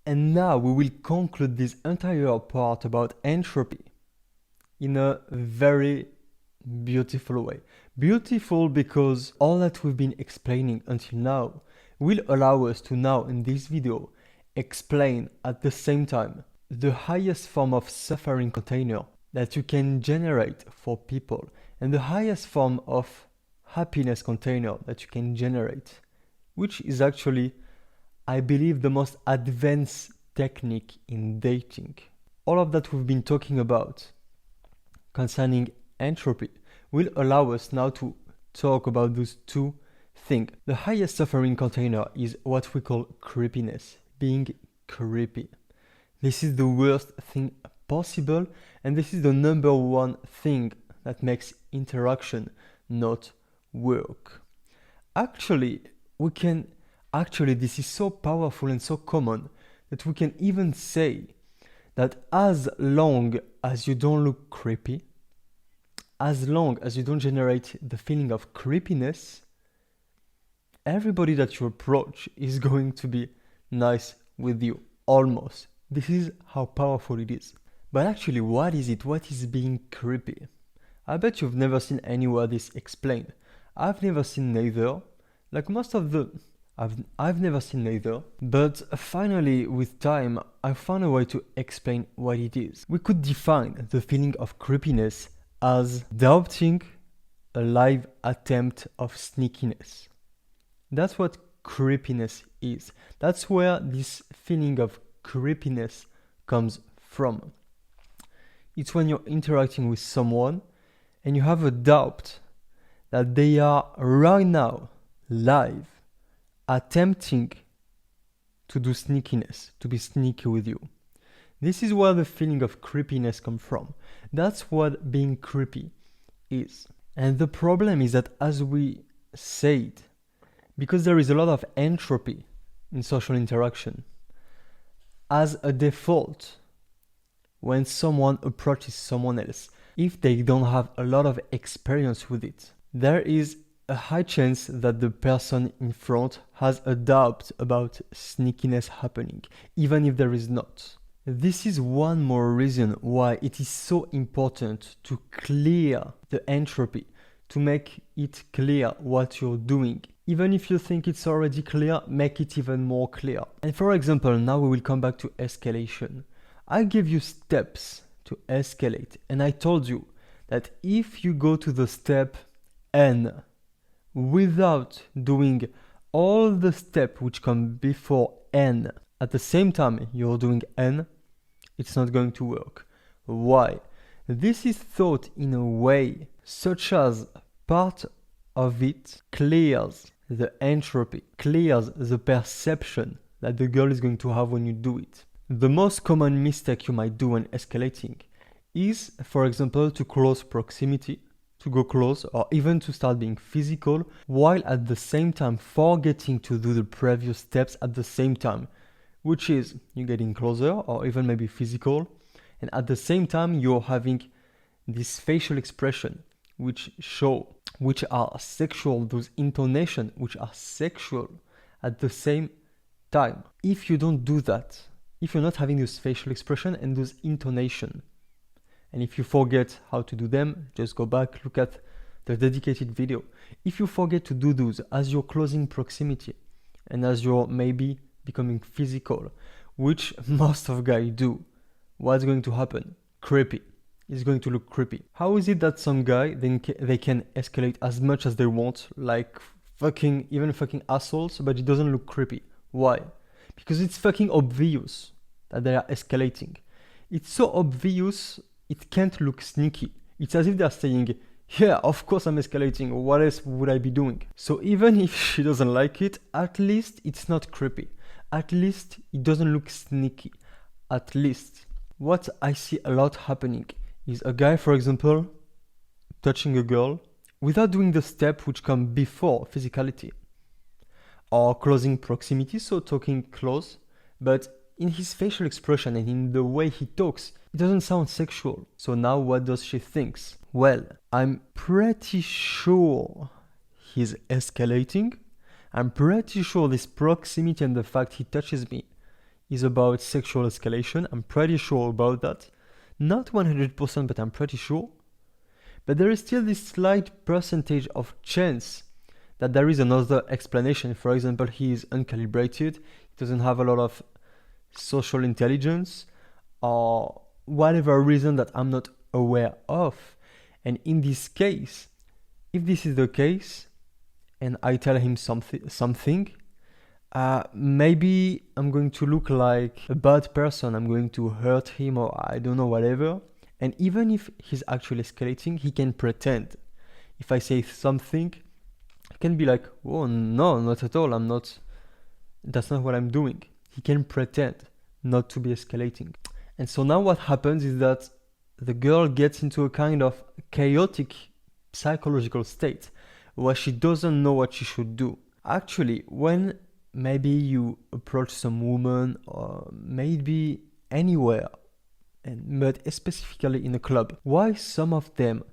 And now we will conclude this entire part about entropy in a very beautiful way. Beautiful because all that we've been explaining until now will allow us to now in this video explain at the same time the highest form of suffering container that you can generate for people and the highest form of happiness container that you can generate, which is actually, I believe, the most advanced technique in dating. All of that we've been talking about concerning entropy will allow us now to talk about those two things. The highest suffering container is what we call creepiness, being creepy. This is the worst thing possible, and this is the number one thing that makes interaction not work. Actually, this is so powerful and so common that we can even say that as long as you don't look creepy, as long as you don't generate the feeling of creepiness, everybody that you approach is going to be nice with you, almost. This is how powerful it is. But actually, what is it? What is being creepy? I bet you've never seen anywhere this explained. I've never seen neither. Like most of the... I've never seen neither. But finally, with time, I found a way to explain what it is. We could define the feeling of creepiness as doubting a live attempt of sneakiness. That's what creepiness is. That's where this feeling of creepiness comes from. It's when you're interacting with someone and you have a doubt that they are right now live attempting to do sneakiness, to be sneaky with you. This is where the feeling of creepiness comes from. That's what being creepy is. And the problem is that, as we said, because there is a lot of entropy in social interaction, as a default, when someone approaches someone else, if they don't have a lot of experience with it, there is a high chance that the person in front has a doubt about sneakiness happening, even if there is not. This is one more reason why it is so important to clear the entropy, to make it clear what you're doing. Even if you think it's already clear, make it even more clear. And for example, now we will come back to escalation. I gave you steps to escalate, and I told you that if you go to the step N without doing all the steps which come before N at the same time you're doing N, it's not going to work. Why? This is thought in a way such as part of it clears the entropy, clears the perception that the girl is going to have when you do it. The most common mistake you might do when escalating is, for example, to close proximity, to go close, or even to start being physical, while at the same time forgetting to do the previous steps at the same time, which is you getting closer or even maybe physical, and at the same time you're having this facial expression which are sexual, those intonations which are sexual at the same time. If you don't do that, if you're not having this facial expression and those intonation, and if you forget how to do them, just go back, look at the dedicated video. If you forget to do those as you're closing proximity and as you're maybe becoming physical, which most of guys do, what's going to happen? Creepy. It's going to look creepy. How is it that some guy they can escalate as much as they want, like even fucking assholes, but it doesn't look creepy? Why? Because it's fucking obvious that they are escalating. It's so obvious it can't look sneaky. It's as if they're saying, yeah, of course I'm escalating, what else would I be doing? So even if she doesn't like it, at least it's not creepy. At least it doesn't look sneaky. At least. What I see a lot happening is a guy, for example, touching a girl without doing the step which come before physicality, or closing proximity, so talking close, but in his facial expression and in the way he talks, it doesn't sound sexual. So now what does she think? Well, I'm pretty sure he's escalating. I'm pretty sure this proximity and the fact he touches me is about sexual escalation. I'm pretty sure about that. Not 100%, but I'm pretty sure. But there is still this slight percentage of chance that there is another explanation. For example, he is uncalibrated, he doesn't have a lot of social intelligence, or whatever reason that I'm not aware of. And in this case, if this is the case, and I tell him something, maybe I'm going to look like a bad person, I'm going to hurt him, or I don't know, whatever. And even if he's actually escalating, he can pretend. If I say something, he can be like, oh no, not at all, that's not what I'm doing. He can pretend not to be escalating. And so now what happens is that the girl gets into a kind of chaotic psychological state where she doesn't know what she should do. Actually, when maybe you approach some woman, or maybe anywhere, but specifically in a club, why some of them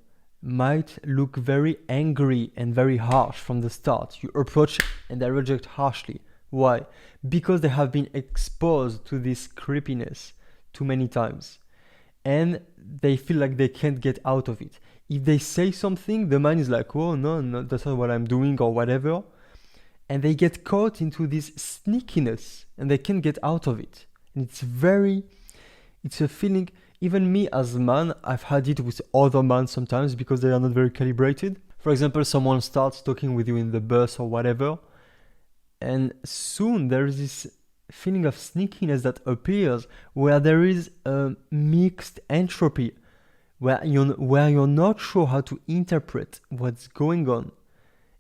might look very angry and very harsh from the start. You approach and they reject harshly. Why? Because they have been exposed to this creepiness too many times, and they feel like they can't get out of it. If they say something, the man is like, oh no, that's not what I'm doing, or whatever, and they get caught into this sneakiness and they can't get out of it. And it's a feeling. Even me as a man, I've had it with other men sometimes because they are not very calibrated. For example, someone starts talking with you in the bus or whatever, and soon there is this feeling of sneakiness that appears where there is a mixed entropy, where you're not sure how to interpret what's going on.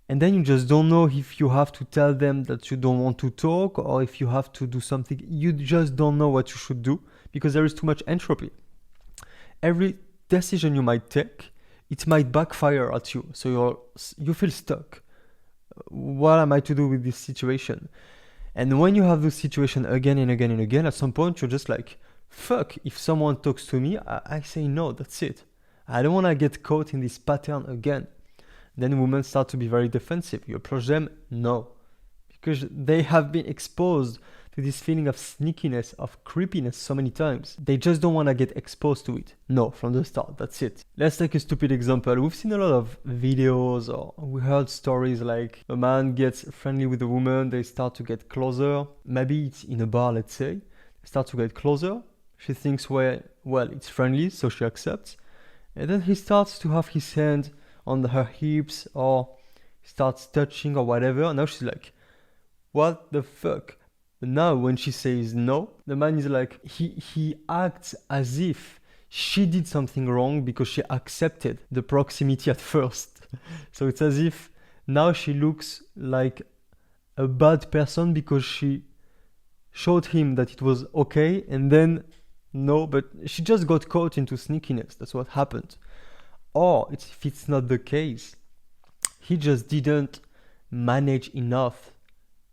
And then you just don't know if you have to tell them that you don't want to talk, or if you have to do something. You just don't know what you should do because there is too much entropy. Every decision you might take, it might backfire at you. So you feel stuck. What am I to do with this situation? And when you have this situation again and again and again, at some point you're just like, fuck, if someone talks to me, I say no, that's it. I don't want to get caught in this pattern again. Then women start to be very defensive. You approach them, no. Because they have been exposed to this feeling of sneakiness, of creepiness so many times. They just don't want to get exposed to it. No, from the start, that's it. Let's take a stupid example. We've seen a lot of videos, or we heard stories like a man gets friendly with a woman, they start to get closer. Maybe it's in a bar, let's say. They start to get closer. She thinks, well, it's friendly, so she accepts. And then he starts to have his hand on her hips, or starts touching or whatever. And now she's like, what the fuck? Now when she says no, the man is like, he acts as if she did something wrong because she accepted the proximity at first. So it's as if now she looks like a bad person because she showed him that it was okay, and then no, but she just got caught into sneakiness. That's what happened. Or if it's not the case, he just didn't manage enough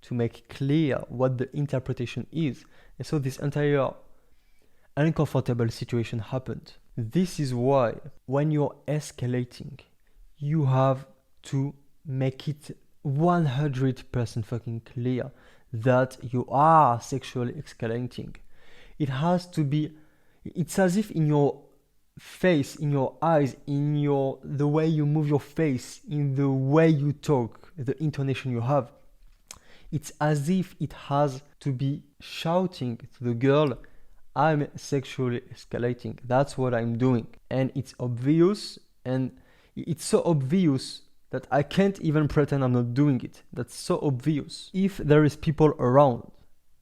to make clear what the interpretation is. And so this entire uncomfortable situation happened. This is why when you're escalating, you have to make it 100% fucking clear that you are sexually escalating. It has to be, it's as if in your face, in your eyes, in the way you move your face, in the way you talk, the intonation you have, it's as if it has to be shouting to the girl, I'm sexually escalating. That's what I'm doing. And it's obvious, and it's so obvious that I can't even pretend I'm not doing it. That's so obvious. If there is people around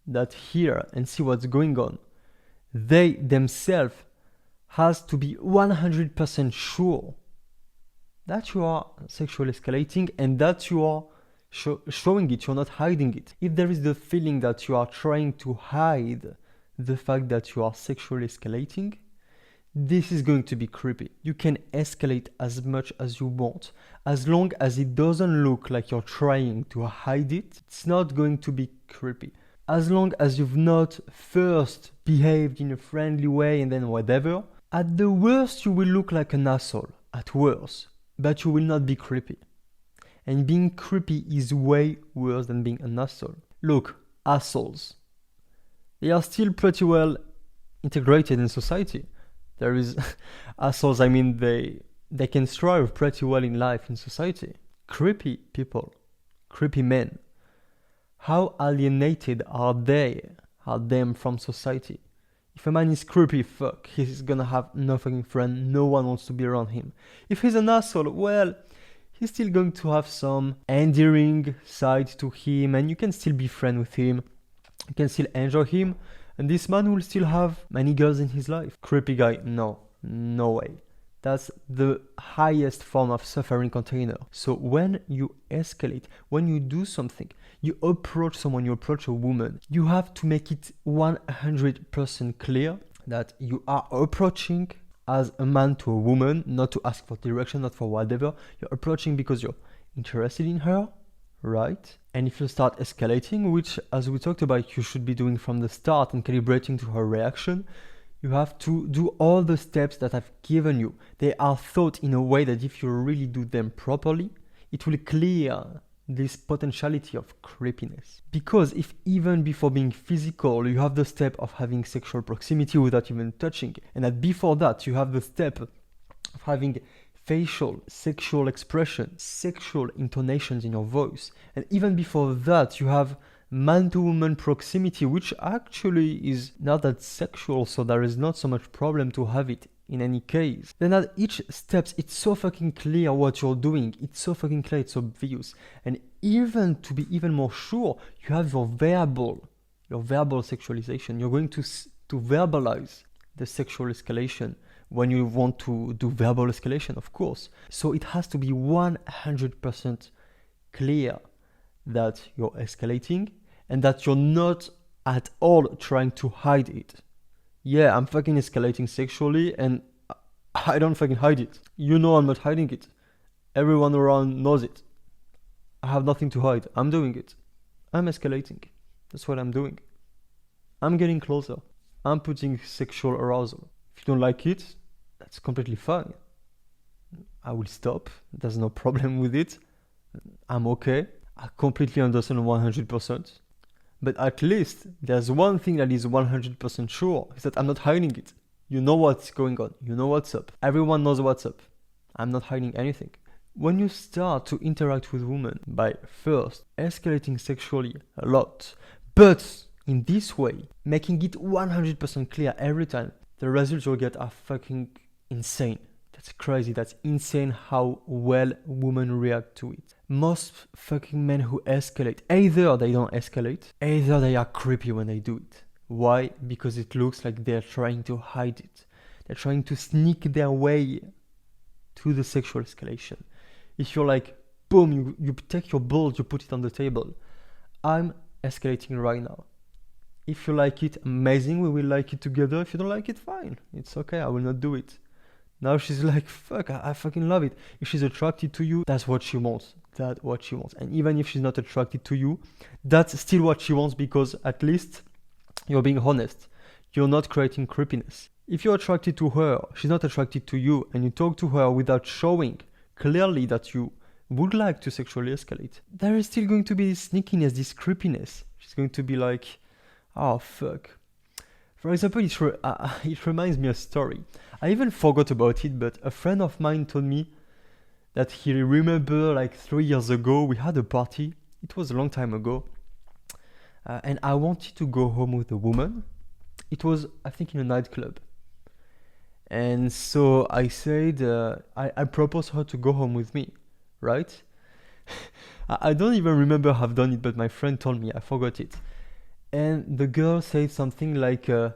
that hear and see what's going on, they themselves has to be 100% sure that you are sexually escalating and that you are showing it, you're not hiding it. If there is the feeling that you are trying to hide the fact that you are sexually escalating, this is going to be creepy. You can escalate as much as you want. As long as it doesn't look like you're trying to hide it, it's not going to be creepy. As long as you've not first behaved in a friendly way and then whatever, at the worst you will look like an asshole, at worst, but you will not be creepy. And being creepy is way worse than being an asshole. Look, assholes, They are still pretty well integrated in society. There is assholes, I mean, they can thrive pretty well in life in society. Creepy people, creepy men. How alienated are them from society? If a man is creepy, fuck, he's gonna have no fucking friend, no one wants to be around him. If he's an asshole, well, he's still going to have some endearing side to him, and you can still be friends with him, you can still enjoy him, and this man will still have many girls in his life. Creepy guy, no way. That's the highest form of suffering container. So when you escalate, when you do something, you approach someone, you approach a woman, you have to make it 100% clear that you are approaching as a man to a woman, not to ask for direction, not for whatever. You're approaching because you're interested in her, right? And if you start escalating, which as we talked about, you should be doing from the start and calibrating to her reaction, you have to do all the steps that I've given you. They are thought in a way that if you really do them properly, it will clear this potentiality of creepiness. Because if even before being physical, you have the step of having sexual proximity without even touching, and that before that you have the step of having facial, sexual expression, sexual intonations in your voice, and even before that you have man-to-woman proximity, which actually is not that sexual, so there is not so much problem to have it in any case. Then at each steps, it's so fucking clear what you're doing. It's so fucking clear, it's so obvious. And even to be even more sure, you have your verbal sexualization. You're going to verbalize the sexual escalation when you want to do verbal escalation, of course. So it has to be 100% clear that you're escalating and that you're not at all trying to hide it. Yeah, I'm fucking escalating sexually and I don't fucking hide it. You know I'm not hiding it. Everyone around knows it. I have nothing to hide. I'm doing it. I'm escalating. That's what I'm doing. I'm getting closer. I'm putting sexual arousal. If you don't like it, that's completely fine. I will stop. There's no problem with it. I'm okay. I completely understand 100%. But at least there's one thing that is 100% sure, is that I'm not hiding it. You know what's going on. You know what's up. Everyone knows what's up. I'm not hiding anything. When you start to interact with women by first escalating sexually a lot, but in this way, making it 100% clear every time, the results you'll get are fucking insane. That's crazy. That's insane how well women react to it. Most fucking men who escalate, either they don't escalate, either they are creepy when they do it. Why? Because it looks like they're trying to hide it. They're trying to sneak their way to the sexual escalation. If you're like, boom, you take your balls, you put it on the table. I'm escalating right now. If you like it, amazing, we will like it together. If you don't like it, fine. It's okay, I will not do it. Now she's like, fuck, I fucking love it. If she's attracted to you, that's what she wants. That's what she wants. And even if she's not attracted to you, that's still what she wants, because at least you're being honest. You're not creating creepiness. If you're attracted to her, she's not attracted to you, and you talk to her without showing clearly that you would like to sexually escalate, there is still going to be this sneakiness, this creepiness. She's going to be like, oh, fuck. For example, it reminds me of a story. I even forgot about it, but a friend of mine told me that he remembered like 3 years ago, we had a party. It was a long time ago. And I wanted to go home with a woman. It was, I think, in a nightclub. And so I said, I proposed her to go home with me, right? I don't even remember have done it, but my friend told me, I forgot it. And the girl said something like, no,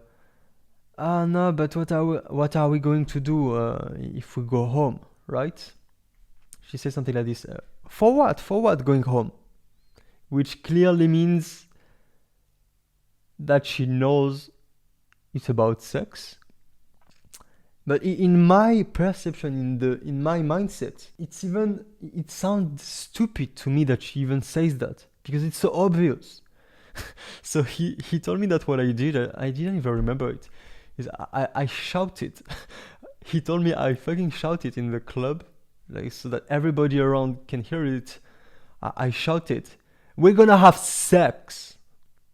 but what are we going to do if we go home, right? She said something like this, for what? For what going home? Which clearly means that she knows it's about sex. But in my perception, in my mindset, it sounds stupid to me that she even says that, because it's so obvious. So he told me that what I did, I didn't even remember it, is I shouted. He told me I fucking shouted in the club, like so that everybody around can hear it. I shouted, "We're gonna have sex."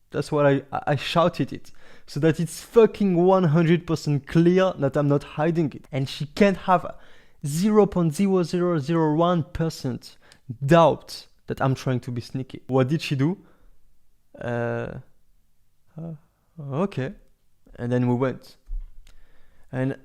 That's what I shouted it. so that it's fucking 100% clear that I'm not hiding it. And she can't have 0.0001% doubt that I'm trying to be sneaky. What did she do? Okay. And then we went. And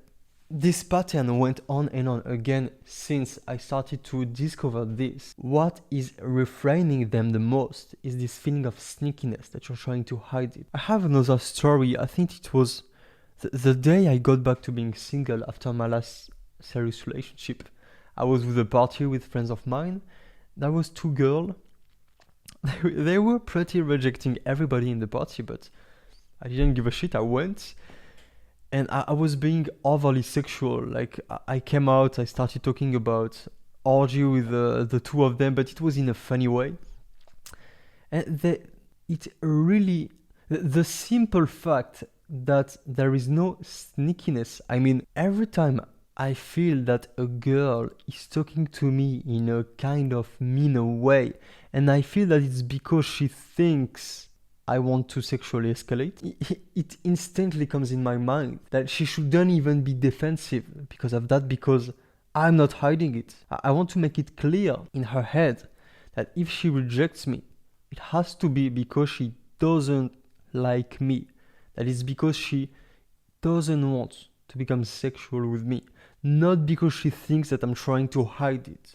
this pattern went on and on again since I started to discover this. What is refraining them the most is this feeling of sneakiness that you're trying to hide it. I have another story. I think it was the day I got back to being single after my last serious relationship. I was with a party with friends of mine. There was two girls. They were pretty rejecting everybody in the party, but I didn't give a shit. I went. And I was being overly sexual. Like, I came out, I started talking about orgy with the two of them, but it was in a funny way. And the simple fact that there is no sneakiness. I mean, every time I feel that a girl is talking to me in a kind of mean way, and I feel that it's because she thinks I want to sexually escalate, it instantly comes in my mind that she shouldn't even be defensive because of that, because I'm not hiding it. I want to make it clear in her head that if she rejects me, it has to be because she doesn't like me. That is because she doesn't want to become sexual with me, not because she thinks that I'm trying to hide it.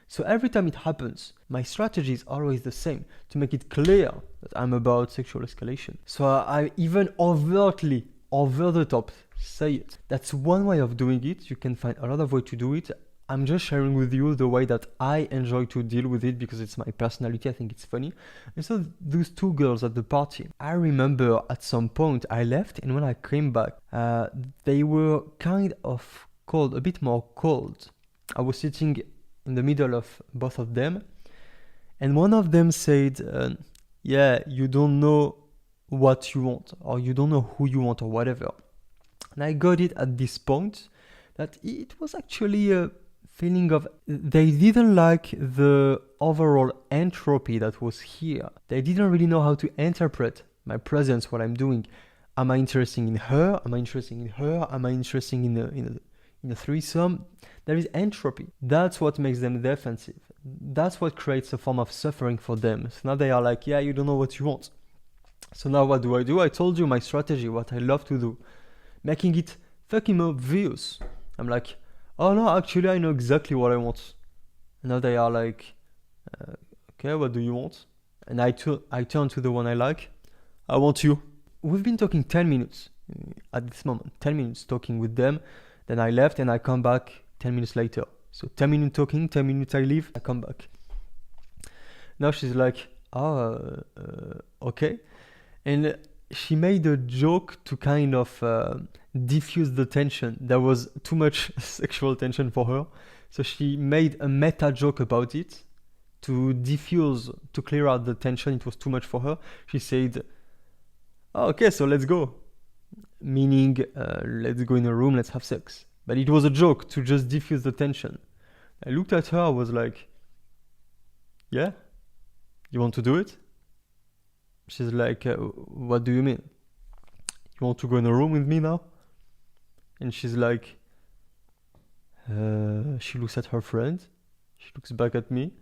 So every time it happens, my strategy is always the same, to make it clear that I'm about sexual escalation. So I even overtly, over the top, say it. That's one way of doing it. You can find a lot of ways to do it. I'm just sharing with you the way that I enjoy to deal with it because it's my personality. I think it's funny. And so those two girls at the party, I remember at some point I left, and when I came back, they were kind of cold, a bit more cold. I was sitting in the middle of both of them, and one of them said, yeah, you don't know what you want, or you don't know who you want, or whatever. And I got it at this point that it was actually a feeling of they didn't like the overall entropy that was here. They didn't really know how to interpret my presence, what I'm doing. Am I interested in her? Am I interested in her? Am I interested in a threesome? There is entropy. That's what makes them defensive. That's what creates a form of suffering for them. So now they are like, yeah, you don't know what you want. So now what do? I told you my strategy, what I love to do. Making it fucking obvious. I'm like, oh no, actually I know exactly what I want. And now they are like, okay, what do you want? And I turn to the one I like. I want you. We've been talking 10 minutes at this moment. 10 minutes talking with them. Then I left and I come back 10 minutes later. So 10 minutes talking, 10 minutes I leave, I come back. Now she's like, okay. And she made a joke to kind of diffuse the tension. There was too much sexual tension for her. So she made a meta joke about it to diffuse, to clear out the tension. It was too much for her. She said, oh, okay, so let's go. Meaning, let's go in a room, let's have sex. But it was a joke to just diffuse the tension. I looked at her, I was like, yeah, you want to do it? She's like, what do you mean? You want to go in a room with me now? And she's like, she looks at her friend, she looks back at me.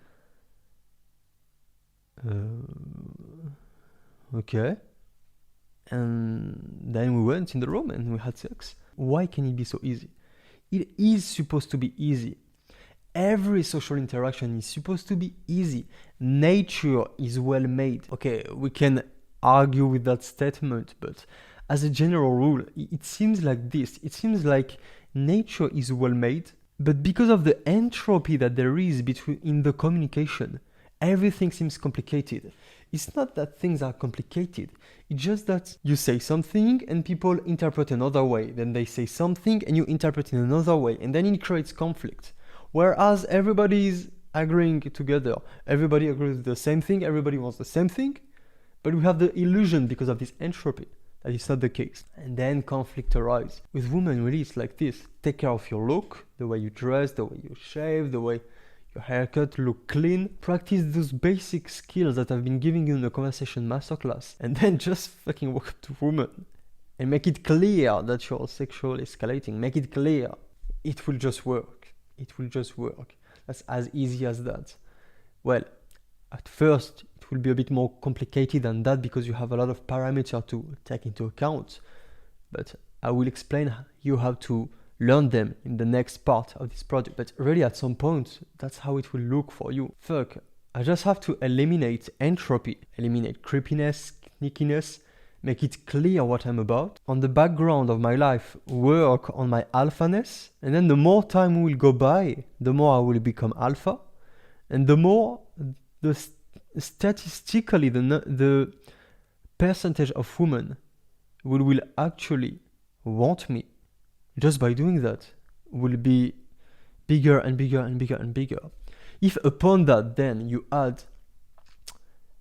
Okay. And then we went in the room and we had sex. Why can it be so easy? It is supposed to be easy. Every social interaction is supposed to be easy. Nature is well made. Okay, we can argue with that statement, but as a general rule, it seems like this. It seems like nature is well made, but because of the entropy that there is in the communication, everything seems complicated. It's not that things are complicated. It's just that you say something and people interpret another way. Then they say something and you interpret in another way. And then it creates conflict. Whereas everybody is agreeing together. Everybody agrees with the same thing. Everybody wants the same thing. But we have the illusion because of this entropy that is not the case. And then conflict arises. With women, really, it's like this. Take care of your look, the way you dress, the way you shave, the way your haircut, look clean. Practice those basic skills that I've been giving you in the conversation masterclass. And then just fucking walk up to women and make it clear that you're sexually escalating. Make it clear. It will just work. It will just work. That's as easy as that. Well, at first, it will be a bit more complicated than that because you have a lot of parameters to take into account. But I will explain you how to learn them in the next part of this project. But really, at some point, that's how it will look for you. Fuck, I just have to eliminate entropy, eliminate creepiness, sneakiness, make it clear what I'm about. On the background of my life, work on my alphaness. And then the more time will go by, the more I will become alpha. And the more, statistically, the percentage of women who will actually want me just by doing that will be bigger and bigger and bigger and bigger. If upon that then you add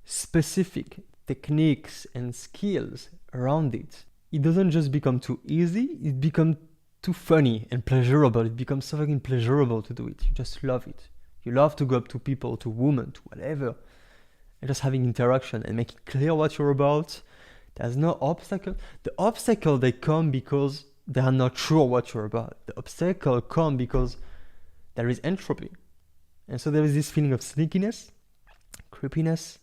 specific techniques and skills around it, it doesn't just become too easy, it becomes too funny and pleasurable. It becomes so fucking pleasurable to do it. You just love it. You love to go up to people, to women, to whatever, and just having interaction and making clear what you're about. There's no obstacle. The obstacle, they come because they are not sure what you're about. The obstacle come because there is entropy. And so there is this feeling of sneakiness, creepiness,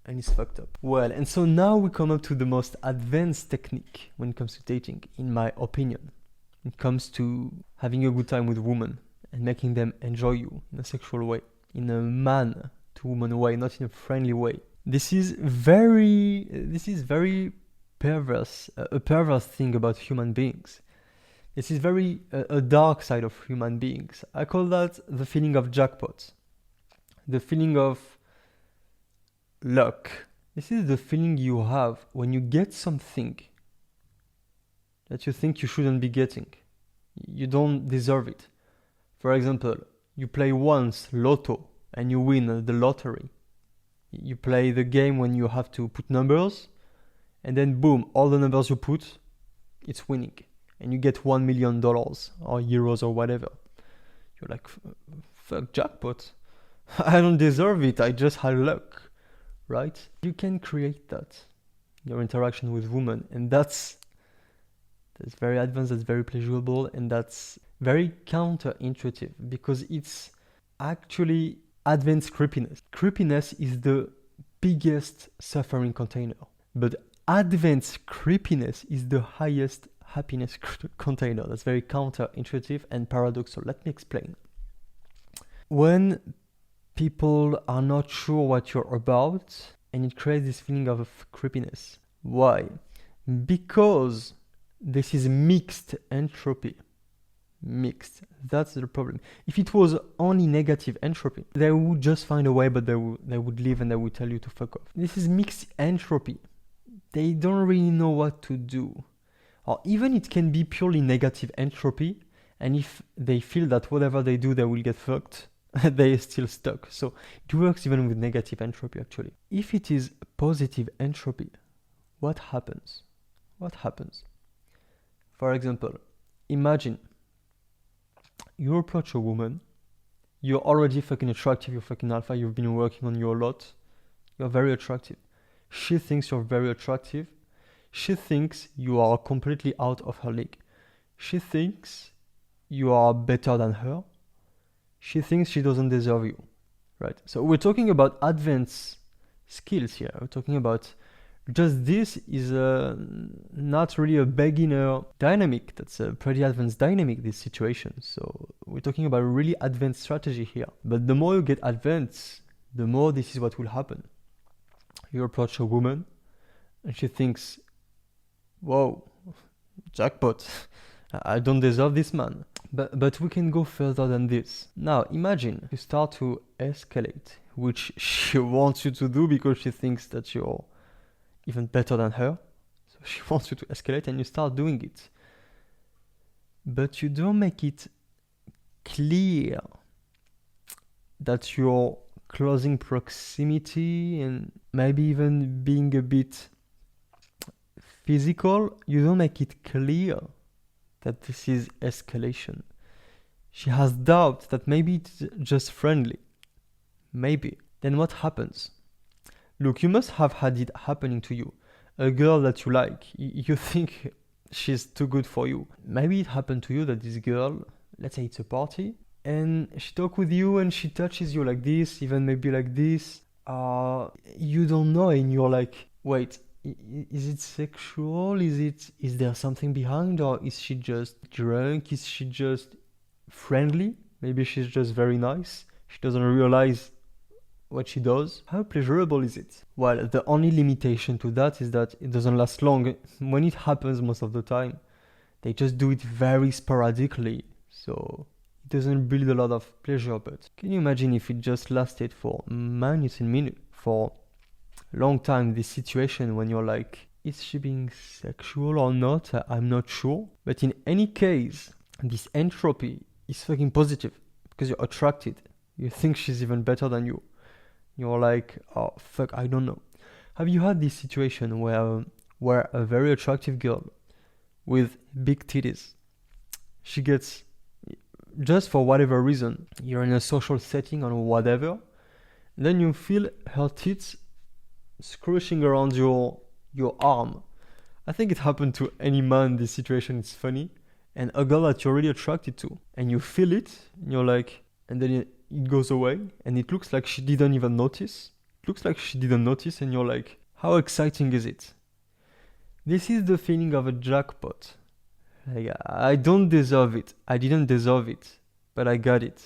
and it's fucked up. Well, and so now we come up to the most advanced technique when it comes to dating, in my opinion. It comes to having a good time with women and making them enjoy you in a sexual way, in a man to woman way, not in a friendly way. This is very perverse, a perverse thing about human beings. This is very a dark side of human beings. I call that the feeling of jackpot, the feeling of luck. This is the feeling you have when you get something that you think you shouldn't be getting. You don't deserve it. For example, you play once lotto and you win the lottery. You play the game when you have to put numbers, and then boom, all the numbers you put, it's winning. And you get $1 million or euros or whatever. You're like, fuck jackpot. I don't deserve it, I just had luck, right? You can create that, your interaction with women, and that's very advanced, that's very pleasurable, and that's very counterintuitive because it's actually advanced creepiness. Creepiness is the biggest suffering container, but advanced creepiness is the highest happiness container. That's very counterintuitive and paradoxal. Let me explain. When people are not sure what you're about, and it creates this feeling of creepiness. Why? Because this is mixed entropy. Mixed. That's the problem. If it was only negative entropy, they would just find a way, but they would leave and they would tell you to fuck off. This is mixed entropy. They don't really know what to do. Or even it can be purely negative entropy, and if they feel that whatever they do, they will get fucked, they're still stuck. So it works even with negative entropy, actually. If it is positive entropy, what happens? What happens? For example, imagine you approach a woman, you're already fucking attractive, you're fucking alpha, you've been working on you a lot, you're very attractive. She thinks you're very attractive. She thinks you are completely out of her league. She thinks you are better than her. She thinks she doesn't deserve you, right? So we're talking about advanced skills here. We're talking about just this is not really a beginner dynamic. That's a pretty advanced dynamic, this situation. So we're talking about a really advanced strategy here. But the more you get advanced, the more this is what will happen. You approach a woman and she thinks, whoa, jackpot, I don't deserve this man. But we can go further than this. Now imagine you start to escalate, which she wants you to do because she thinks that you're even better than her. So she wants you to escalate and you start doing it. But you don't make it clear that you're closing proximity and maybe even being a bit physical. You don't make it clear that this is escalation. She has doubt that maybe it's just friendly. Maybe. Then what happens? Look, you must have had it happening to you. a girl that you like, you think she's too good for you. Maybe it happened to you that this girl, let's say it's a party, and she talks with you and she touches you like this, even maybe like this. You don't know, and you're like, wait, is it sexual? Is there something behind, or is she just drunk? Is she just friendly? Maybe she's just very nice. She doesn't realize what she does. How pleasurable is it? Well, the only limitation to that is that it doesn't last long. When it happens most of the time, they just do it very sporadically, so it doesn't build a lot of pleasure. But can you imagine if it just lasted for minutes and minutes, for a long time, this situation when you're like, is she being sexual or not? I'm not sure. But in any case, this entropy is fucking positive because you're attracted. You think she's even better than you. You're like, oh fuck, I don't know. Have you had this situation where a very attractive girl with big titties, she gets, just for whatever reason, you're in a social setting or whatever, then you feel her tits scratching around your arm. I think it happened to any man. This situation is funny, and a girl that you're really attracted to, and you feel it, and you're like, and then it goes away, and it looks like she didn't even notice. It looks like she didn't notice, and you're like, how exciting is it? This is the feeling of a jackpot. Like, I don't deserve it. I didn't deserve it, but I got it.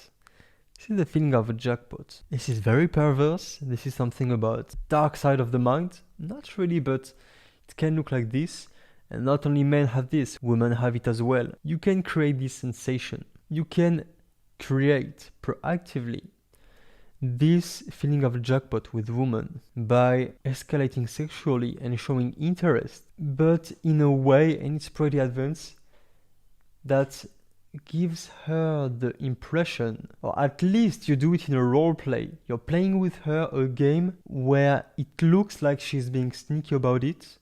This is the feeling of a jackpot. This is very perverse. This is something about dark side of the mind. Not really, but it can look like this. And not only men have this, women have it as well. You can create this sensation. You can create proactively this feeling of jackpot with women by escalating sexually and showing interest, but in a way, and it's pretty advanced, that gives her the impression, or at least you do it in a role play. You're playing with her a game where it looks like she's being sneaky about it.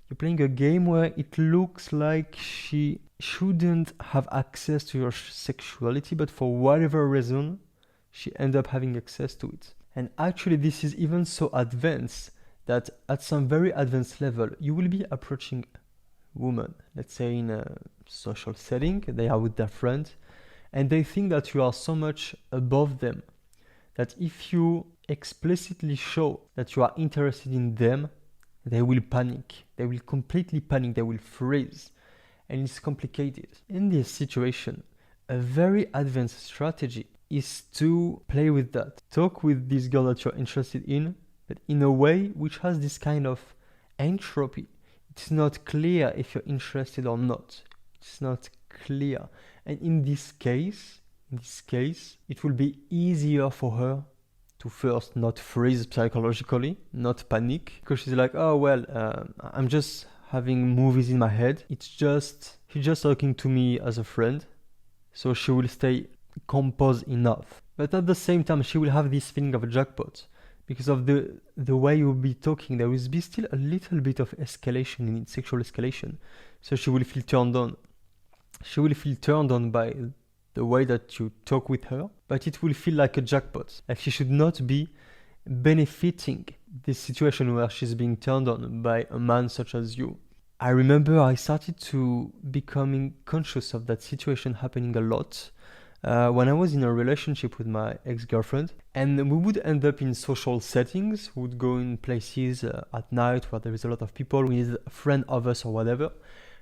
You're playing a game where it looks like she shouldn't have access to your sexuality, but for whatever reason, she ends up having access to it. And actually, this is even so advanced that at some very advanced level, you will be approaching women, let's say in a social setting, they are with their friends, and they think that you are so much above them that if you explicitly show that you are interested in them, they will panic. They will completely panic. They will freeze. And it's complicated. In this situation, a very advanced strategy is to play with that. Talk with this girl that you're interested in, but in a way which has this kind of entropy. It's not clear if you're interested or not. It's not clear. And in this case, it will be easier for her to first not freeze psychologically, not panic, because she's like, oh, well, I'm just having movies in my head. She's just talking to me as a friend. So she will stay composed enough. But at the same time, she will have this feeling of a jackpot. Because of the way you'll be talking, there will be still a little bit of escalation in it, sexual escalation. So she will feel turned on. She will feel turned on by the way that you talk with her, but it will feel like a jackpot. Like she should not be benefiting this situation where she's being turned on by a man such as you. I remember I started to becoming conscious of that situation happening a lot when I was in a relationship with my ex-girlfriend, and we would end up in social settings. We would go in places at night where there is a lot of people with a friend of us or whatever.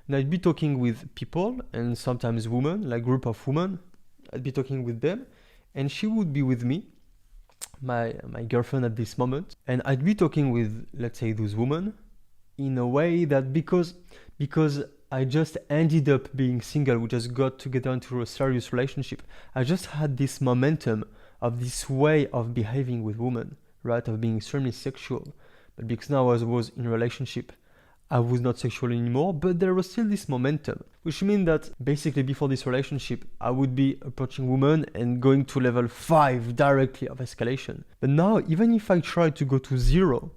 And I'd be talking with people, and sometimes women, like group of women. I'd be talking with them, and she would be with me, my girlfriend at this moment, and I'd be talking with, let's say, those women in a way that because I just ended up being single, we just got together into a serious relationship, I just had this momentum of this way of behaving with women, right, of being extremely sexual. But because now I was in a relationship, I was not sexual anymore, but there was still this momentum, which means that basically before this relationship, I would be approaching women and going to level 5 directly of escalation. But now, even if I tried to go to 0,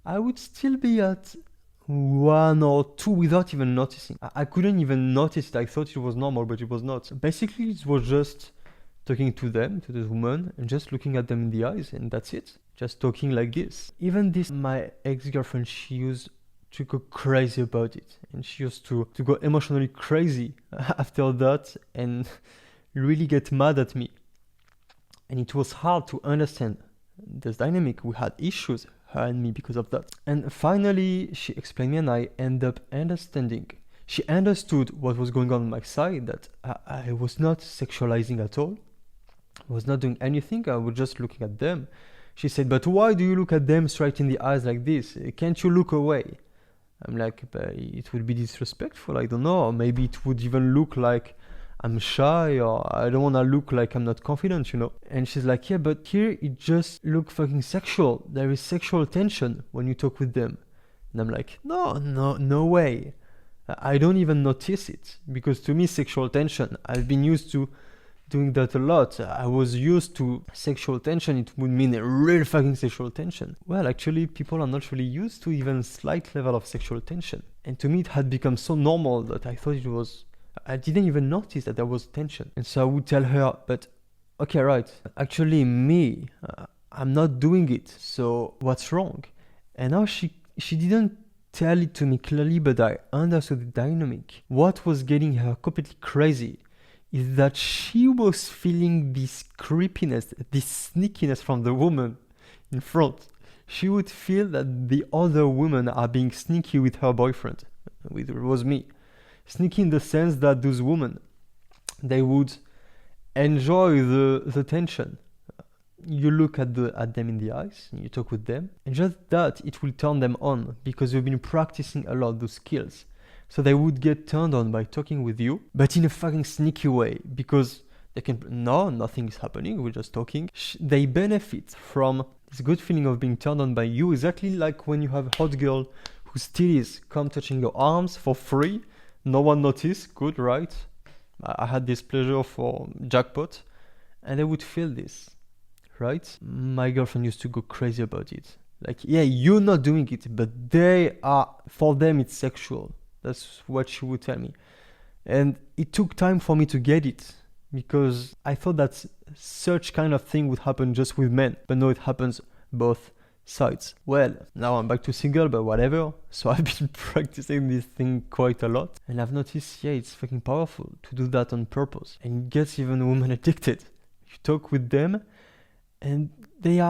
I would still be at 1 or 2 without even noticing. I couldn't even notice it. I thought it was normal, but it was not. Basically, it was just talking to them, to the woman, and just looking at them in the eyes, and that's it. Just talking like this. Even this, my ex-girlfriend, she used to go crazy about it. And she used to go emotionally crazy after that and really get mad at me. And it was hard to understand this dynamic. We had issues, her and me, because of that. And finally, she explained me and I end up understanding. She understood what was going on my side, that I was not sexualizing at all. I was not doing anything, I was just looking at them. She said, but why do you look at them straight in the eyes like this? Can't you look away? I'm like, but it would be disrespectful, I don't know. Or maybe it would even look like I'm shy, or I don't want to look like I'm not confident, you know? And she's like, yeah, but here it just looks fucking sexual. There is sexual tension when you talk with them. And I'm like, no way. I don't even notice it. Because to me, sexual tension, I've been used to doing that a lot. I was used to sexual tension. It would mean a real fucking sexual tension. Well, actually, people are not really used to even slight level of sexual tension. And to me, it had become so normal that I thought it was... I didn't even notice that there was tension. And so I would tell her, but okay, right, actually me, I'm not doing it. So what's wrong? And now she didn't tell it to me clearly, but I understood the dynamic. What was getting her completely crazy is that she was feeling this creepiness, this sneakiness from the woman in front. She would feel that the other women are being sneaky with her boyfriend, it was me. Sneaky in the sense that those women, they would enjoy the tension. You look at them in the eyes, you talk with them, and just that, it will turn them on because you've been practicing a lot those skills. So they would get turned on by talking with you, but in a fucking sneaky way, because they can, no, nothing is happening, we're just talking. They benefit from this good feeling of being turned on by you, exactly like when you have a hot girl who still is come touching your arms for free. No one noticed, good, right? I had this pleasure for jackpot, and they would feel this, right? My girlfriend used to go crazy about it. Like, yeah, you're not doing it, but they are, for them it's sexual. That's what she would tell me. And it took time for me to get it, because I thought that such kind of thing would happen just with men, but no, it happens both sides. Well, now I'm back to single, but whatever. So I've been practicing this thing quite a lot, and I've noticed, yeah, it's fucking powerful to do that on purpose, and it gets even women addicted. You talk with them, and this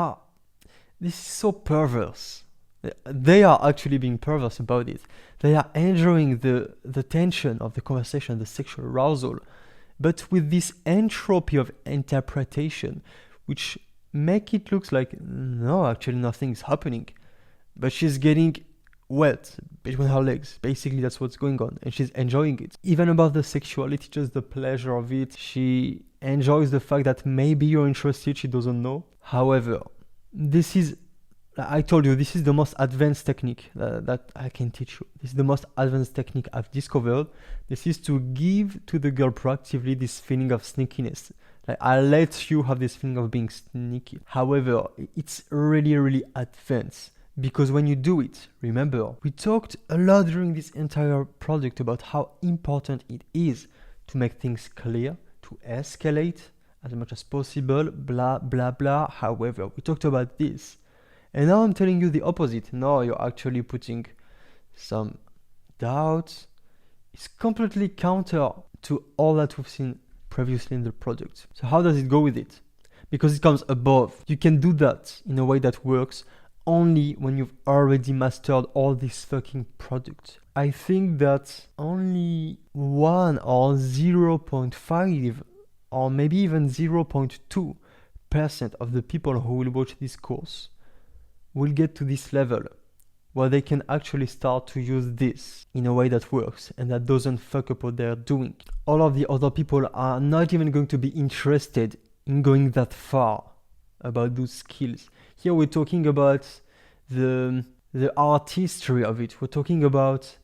is so perverse. They are actually being perverse about it. They are enjoying the tension of the conversation, the sexual arousal, but with this entropy of interpretation, which make it look like, no, actually nothing is happening. But she's getting wet between her legs. Basically, that's what's going on. And she's enjoying it. Even about the sexuality, just the pleasure of it. She enjoys the fact that maybe you're interested, she doesn't know. However, I told you, this is the most advanced technique that I can teach you. This is the most advanced technique I've discovered. This is to give to the girl proactively this feeling of sneakiness. Like, I let you have this feeling of being sneaky. However, it's really, really advanced. Because when you do it, remember, we talked a lot during this entire project about how important it is to make things clear, to escalate as much as possible, blah, blah, blah. However, we talked about this. And now I'm telling you the opposite. No, you're actually putting some doubt. It's completely counter to all that we've seen previously in the product. So how does it go with it? Because it comes above. You can do that in a way that works only when you've already mastered all this fucking product. I think that only 1 or 0.5 or maybe even 0.2% of the people who will watch this course will get to this level where they can actually start to use this in a way that works and that doesn't fuck up what they're doing. All of the other people are not even going to be interested in going that far about those skills. Here we're talking about the artistry of it. We're talking about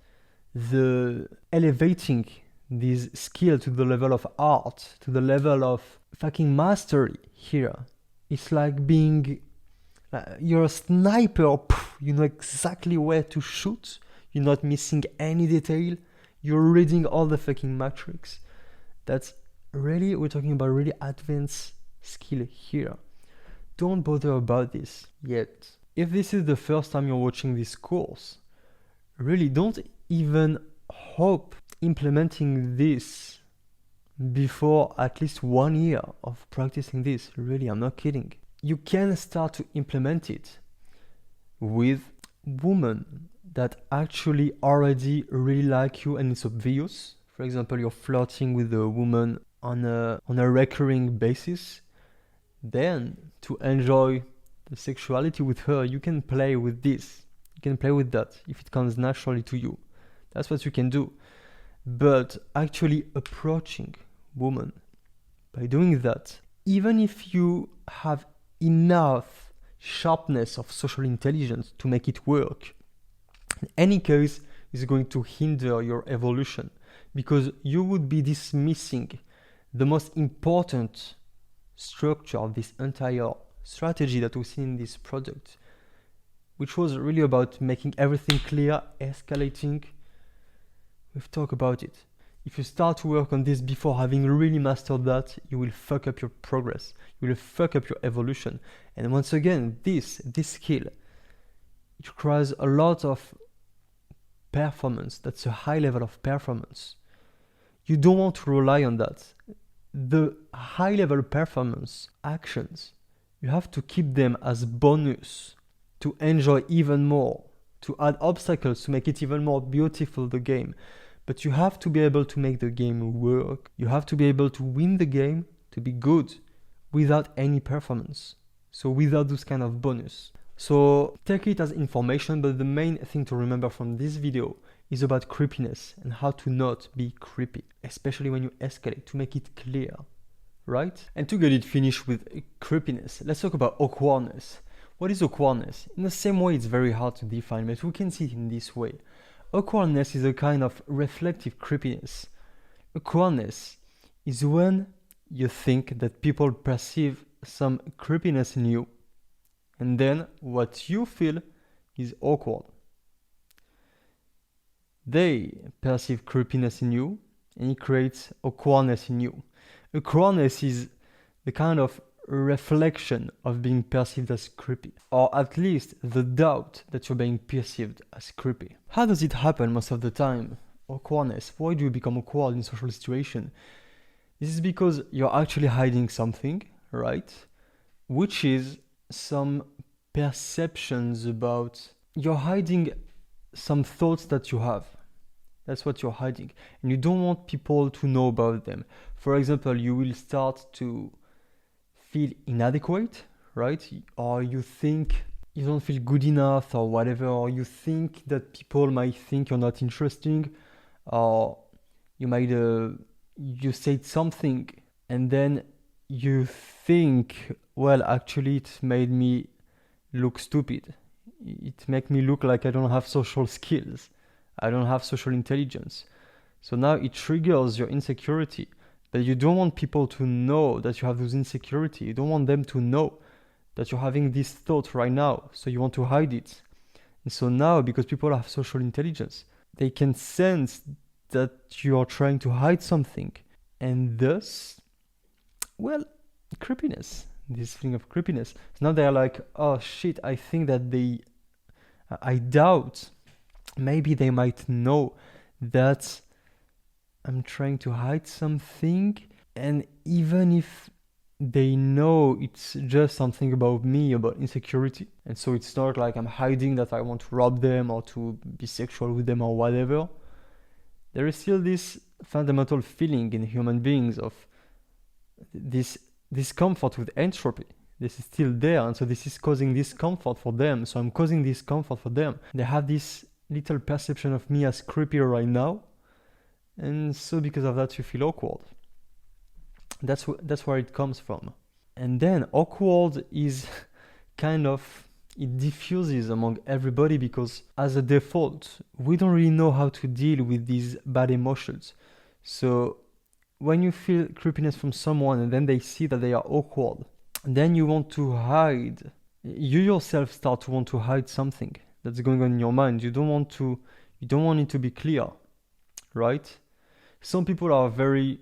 the elevating this skill to the level of art, to the level of fucking mastery here. It's like being... you're a sniper, you know exactly where to shoot, you're not missing any detail, you're reading all the fucking matrix. That's really, we're talking about really advanced skill here. Don't bother about this yet. If this is the first time you're watching this course, really don't even hope implementing this before at least 1 year of practicing this. Really, I'm not kidding. You can start to implement it with women that actually already really like you and it's obvious. For example, you're flirting with a woman on a recurring basis. Then to enjoy the sexuality with her, you can play with this. You can play with that if it comes naturally to you. That's what you can do. But actually approaching women by doing that, even if you have enough sharpness of social intelligence to make it work, in any case, is going to hinder your evolution because you would be dismissing the most important structure of this entire strategy that we see in this product, which was really about making everything clear, escalating. We've talked about it. If you start to work on this before having really mastered that, you will fuck up your progress. You will fuck up your evolution. And once again, this skill, it requires a lot of performance. That's a high level of performance. You don't want to rely on that. The high level performance actions, you have to keep them as bonus to enjoy even more, to add obstacles to make it even more beautiful, the game. But you have to be able to make the game work. You have to be able to win the game, to be good, without any performance. So without this kind of bonus. So take it as information, but the main thing to remember from this video is about creepiness and how to not be creepy, especially when you escalate, to make it clear, right? And to get it finished with creepiness, let's talk about awkwardness. What is awkwardness? In the same way, it's very hard to define, but we can see it in this way. Awkwardness is a kind of reflective creepiness. Awkwardness is when you think that people perceive some creepiness in you, and then what you feel is awkward. They perceive creepiness in you, and it creates awkwardness in you. Awkwardness is the kind of reflection of being perceived as creepy, or at least the doubt that you're being perceived as creepy. How does it happen most of the time? Awkwardness. Why do you become awkward in social situation? This is because you're actually hiding something, right? Which is some perceptions about, you're hiding some thoughts that you have. That's what you're hiding. And you don't want people to know about them. For example, you will start to feel inadequate, right? Or you think you don't feel good enough or whatever, or you think that people might think you're not interesting, or you might, you said something and then you think, well, actually it made me look stupid. It made me look like I don't have social skills. I don't have social intelligence. So now it triggers your insecurity. But you don't want people to know that you have those insecurity. You don't want them to know that you're having this thought right now. So you want to hide it. And so now, because people have social intelligence, they can sense that you are trying to hide something. And thus, well, creepiness, this feeling of creepiness. So now they're like, oh shit, I think that I doubt, maybe they might know that I'm trying to hide something, and even if they know it's just something about me, about insecurity, and so it's not like I'm hiding that I want to rob them or to be sexual with them or whatever, there is still this fundamental feeling in human beings of this discomfort with entropy. This is still there, and so this is causing discomfort for them, so I'm causing discomfort for them. They have this little perception of me as creepier right now, and so because of that you feel awkward. That's where it comes from. And then awkward is kind of, it diffuses among everybody because as a default we don't really know how to deal with these bad emotions. So when you feel creepiness from someone and then they see that they are awkward, then you want to hide, you yourself start to want to hide something that's going on in your mind. You don't want it to be clear, right? Some people are very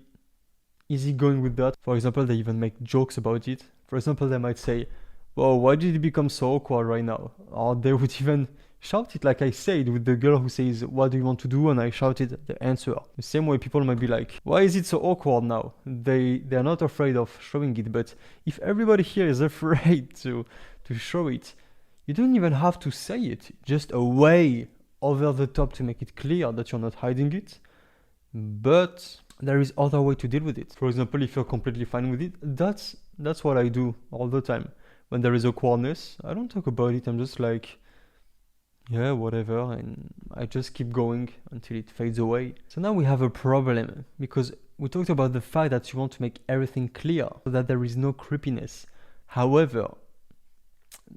easygoing with that. For example, they even make jokes about it. For example, they might say, "Whoa, why did it become so awkward right now?" Or they would even shout it like I said with the girl who says, what do you want to do? And I shouted the answer. The same way people might be like, why is it so awkward now? They're not afraid of showing it, but if everybody here is afraid to show it, you don't even have to say it. Just a way over the top to make it clear that you're not hiding it. But there is other way to deal with it. For example, if you're completely fine with it, that's what I do all the time. When there is awkwardness, I don't talk about it. I'm just like, yeah, whatever, and I just keep going until it fades away. So now we have a problem, because we talked about the fact that you want to make everything clear so that there is no creepiness. However,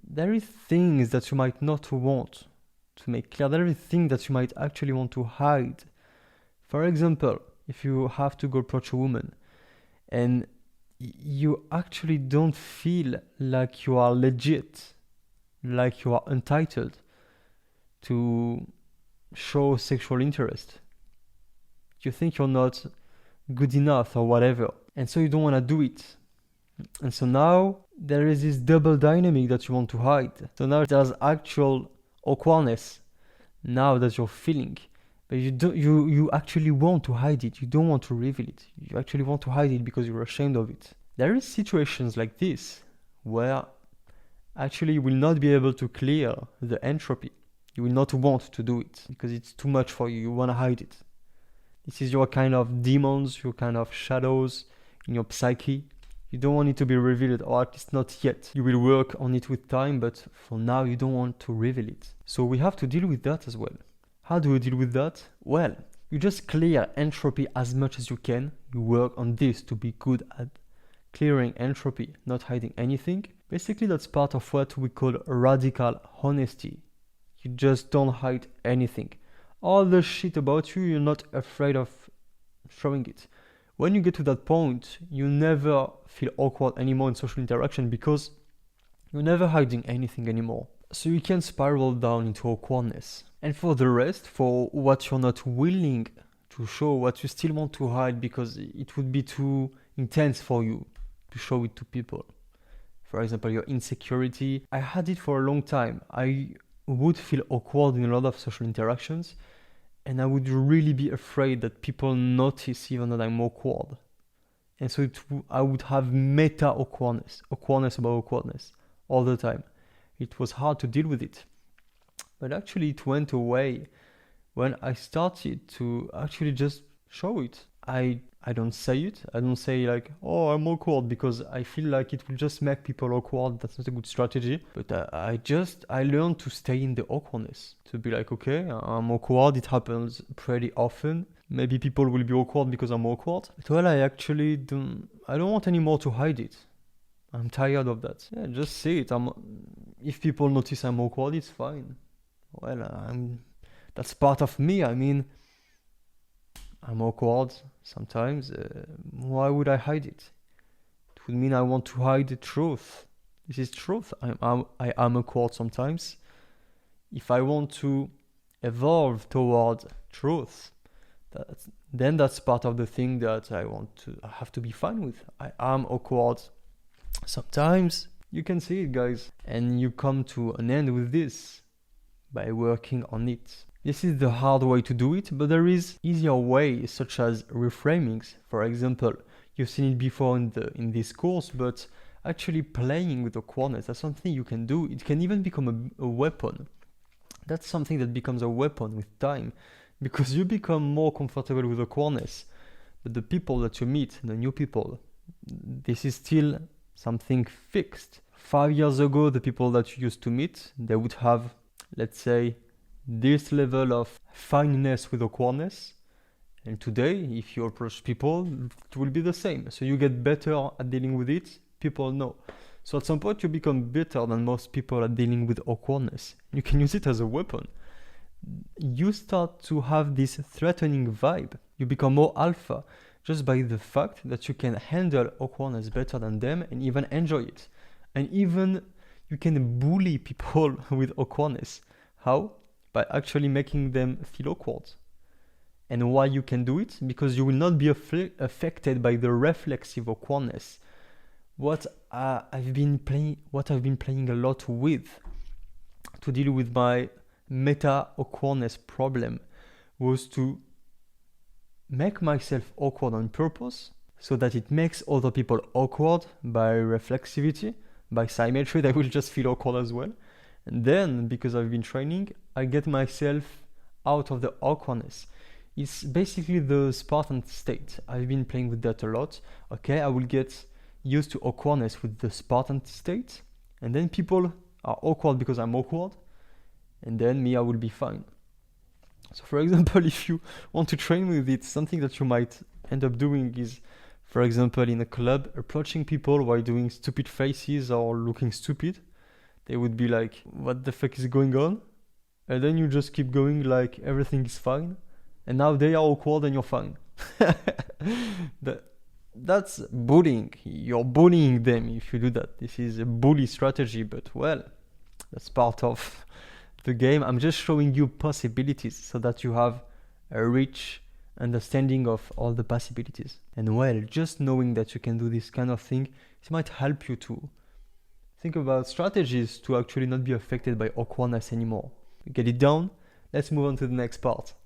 there is things that you might not want to make clear. There is things that you might actually want to hide. For example, if you have to go approach a woman and you actually don't feel like you are legit, like you are entitled to show sexual interest. You think you're not good enough or whatever, and so you don't want to do it. And so now there is this double dynamic that you want to hide. So now there's actual awkwardness now that you're feeling, but you actually want to hide it. You don't want to reveal it. You actually want to hide it because you're ashamed of it. There is situations like this where actually you will not be able to clear the entropy. You will not want to do it because it's too much for you. You want to hide it. This is your kind of demons, your kind of shadows in your psyche. You don't want it to be revealed, or at least not yet. You will work on it with time, but for now you don't want to reveal it. So we have to deal with that as well. How do we deal with that? Well, you just clear entropy as much as you can. You work on this to be good at clearing entropy, not hiding anything. Basically, that's part of what we call radical honesty. You just don't hide anything. All the shit about you, you're not afraid of showing it. When you get to that point, you never feel awkward anymore in social interaction because you're never hiding anything anymore. So you can spiral down into awkwardness. And for the rest, for what you're not willing to show, what you still want to hide because it would be too intense for you to show it to people. For example, your insecurity. I had it for a long time. I would feel awkward in a lot of social interactions, and I would really be afraid that people notice even that I'm awkward. And so I would have meta awkwardness about awkwardness all the time. It was hard to deal with it. But actually it went away when I started to actually just show it. I don't say it. I don't say like, oh, I'm awkward, because I feel like it will just make people awkward. That's not a good strategy. But I learned to stay in the awkwardness. To be like, okay, I'm awkward. It happens pretty often. Maybe people will be awkward because I'm awkward. But well, I don't want anymore to hide it. I'm tired of that. Yeah, just say it. If people notice I'm awkward, it's fine. Well, that's part of me. I mean, I'm awkward sometimes. Why would I hide it? It would mean I want to hide the truth. This is truth. I am awkward sometimes. If I want to evolve toward truth, then that's part of the thing that I have to be fine with. I am awkward sometimes. You can see it, guys. And you come to an end with this by working on it. This is the hard way to do it, but there is easier ways, such as reframings. For example, you've seen it before in this course, but actually playing with awkwardness, that's something you can do. It can even become a weapon. That's something that becomes a weapon with time, because you become more comfortable with awkwardness. But the people that you meet, the new people, this is still something fixed. 5 years ago, the people that you used to meet, they would have, let's say, this level of fineness with awkwardness, and today if you approach people, it will be the same. So you get better at dealing with it. People know. So at some point you become better than most people at dealing with awkwardness. You can use it as a weapon. You start to have this threatening vibe. You become more alpha just by the fact that you can handle awkwardness better than them and even enjoy it. And even you can bully people with awkwardness. How? By actually making them feel awkward. And why you can do it? Because you will not be affected by the reflexive awkwardness. What I've been playing a lot with to deal with my meta awkwardness problem was to make myself awkward on purpose so that it makes other people awkward by reflexivity, by symmetry. They will just feel awkward as well. And then, because I've been training, I get myself out of the awkwardness. It's basically the Spartan state. I've been playing with that a lot. Okay, I will get used to awkwardness with the Spartan state, and then people are awkward because I'm awkward, and then me, I will be fine. So for example, if you want to train with it, something that you might end up doing is, for example, in a club, approaching people while doing stupid faces or looking stupid. They would be like, what the fuck is going on? And then you just keep going like everything is fine. And now they are awkward and you're fine. That's bullying. You're bullying them if you do that. This is a bully strategy, but well, that's part of the game. I'm just showing you possibilities so that you have a rich understanding of all the possibilities. And well, just knowing that you can do this kind of thing, it might help you to think about strategies to actually not be affected by awkwardness anymore. Get it down? Let's move on to the next part.